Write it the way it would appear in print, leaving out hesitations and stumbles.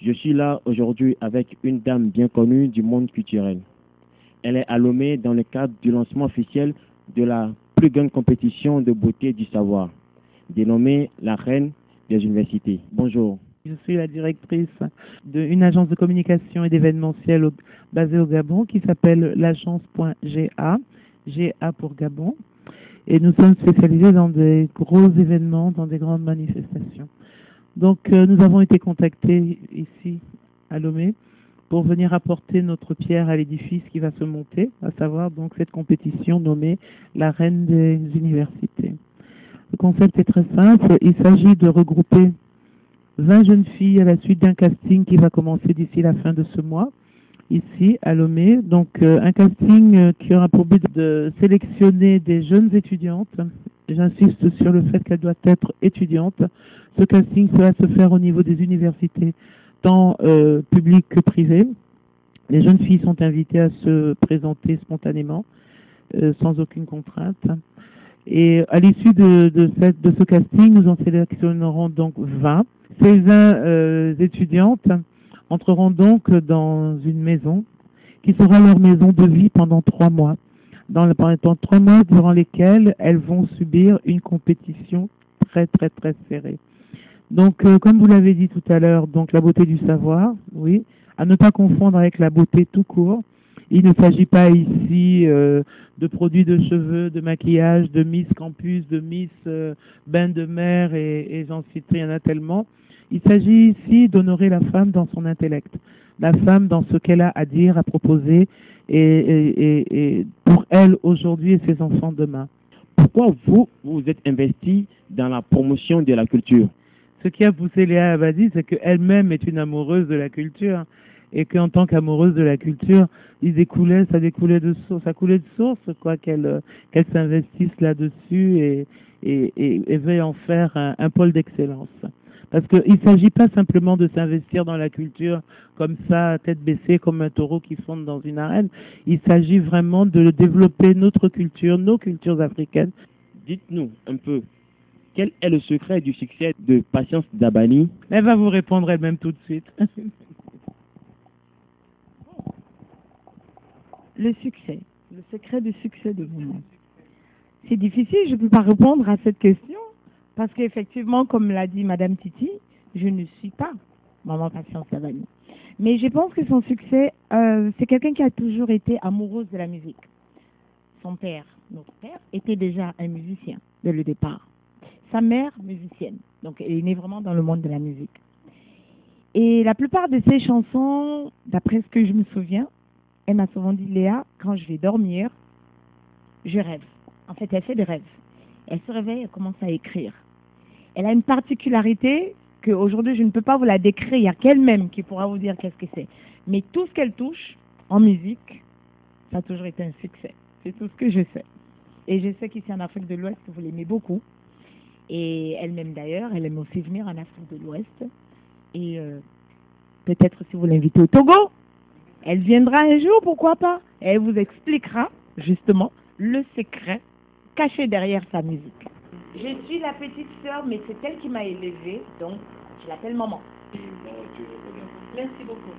Je suis là aujourd'hui avec une dame bien connue du monde culturel. Elle est à Lomé dans le cadre du lancement officiel de la plus grande compétition de beauté du savoir, dénommée la Reine des universités. Bonjour. Je suis la directrice d'une agence de communication et d'événementiel basée au Gabon qui s'appelle l'agence.ga, GA pour Gabon. Et nous sommes spécialisés dans des gros événements, dans des grandes manifestations. Donc nous avons été contactés ici à Lomé pour venir apporter notre pierre à l'édifice qui va se monter, à savoir donc cette compétition nommée la Reine des universités. Le concept est très simple, il s'agit de regrouper 20 jeunes filles à la suite d'un casting qui va commencer d'ici la fin de ce mois, ici à Lomé. Donc un casting qui aura pour but de sélectionner des jeunes étudiantes. J'insiste sur le fait qu'elles doivent être étudiantes. Ce casting va se faire au niveau des universités, tant publiques que privées. Les jeunes filles sont invitées à se présenter spontanément, sans aucune contrainte. Et à l'issue de ce casting, nous en sélectionnerons donc 20. Ces 20 étudiantes entreront donc dans une maison qui sera leur maison de vie pendant 3 mois. Pendant 3 mois durant lesquels elles vont subir une compétition très très très serrée. Donc comme vous l'avez dit tout à l'heure, donc la beauté du savoir, oui, à ne pas confondre avec la beauté tout court. Il ne s'agit pas ici de produits de cheveux, de maquillage, de Miss Campus, de Miss Bain de mer et j'en cite, il y en a tellement. Il s'agit ici d'honorer la femme dans son intellect, la femme dans ce qu'elle a à dire, à proposer et pour elle aujourd'hui et ses enfants demain. Pourquoi vous êtes investi dans la promotion de la culture? Ce qui a poussé Léa Abadi, c'est qu'elle-même est une amoureuse de la culture et qu'en tant qu'amoureuse de la culture, ça coulait de source, quoi, qu'elle s'investisse là-dessus et veuille en faire un pôle d'excellence. Parce qu'il ne s'agit pas simplement de s'investir dans la culture comme ça, tête baissée, comme un taureau qui fonde dans une arène. Il s'agit vraiment de développer notre culture, nos cultures africaines. Dites-nous un peu, quel est le secret du succès de Patience Dabani? Elle va vous répondre elle-même tout de suite. Le succès, le secret du succès de vous. C'est difficile, je ne peux pas répondre à cette question parce qu'effectivement, comme l'a dit Madame Titi, je ne suis pas Maman Patience Dabani. Mais je pense que son succès, c'est quelqu'un qui a toujours été amoureuse de la musique. Son père, notre père, était déjà un musicien dès le départ. Sa mère, musicienne. Donc, elle est née vraiment dans le monde de la musique. Et la plupart de ses chansons, d'après ce que je me souviens, elle m'a souvent dit, Léa, quand je vais dormir, je rêve. En fait, elle fait des rêves. Elle se réveille, elle commence à écrire. Elle a une particularité qu'aujourd'hui, je ne peux pas vous la décrire. Il n'y a qu'elle-même qui pourra vous dire qu'est-ce que c'est. Mais tout ce qu'elle touche en musique, ça a toujours été un succès. C'est tout ce que je sais. Et je sais qu'ici en Afrique de l'Ouest, vous l'aimez beaucoup. Et elle-même d'ailleurs, elle aime aussi venir en Afrique de l'Ouest. Et peut-être si vous l'invitez au Togo, elle viendra un jour, pourquoi pas. Et elle vous expliquera justement le secret caché derrière sa musique. Je suis la petite sœur, mais c'est elle qui m'a élevée, donc je l'appelle maman. Merci beaucoup.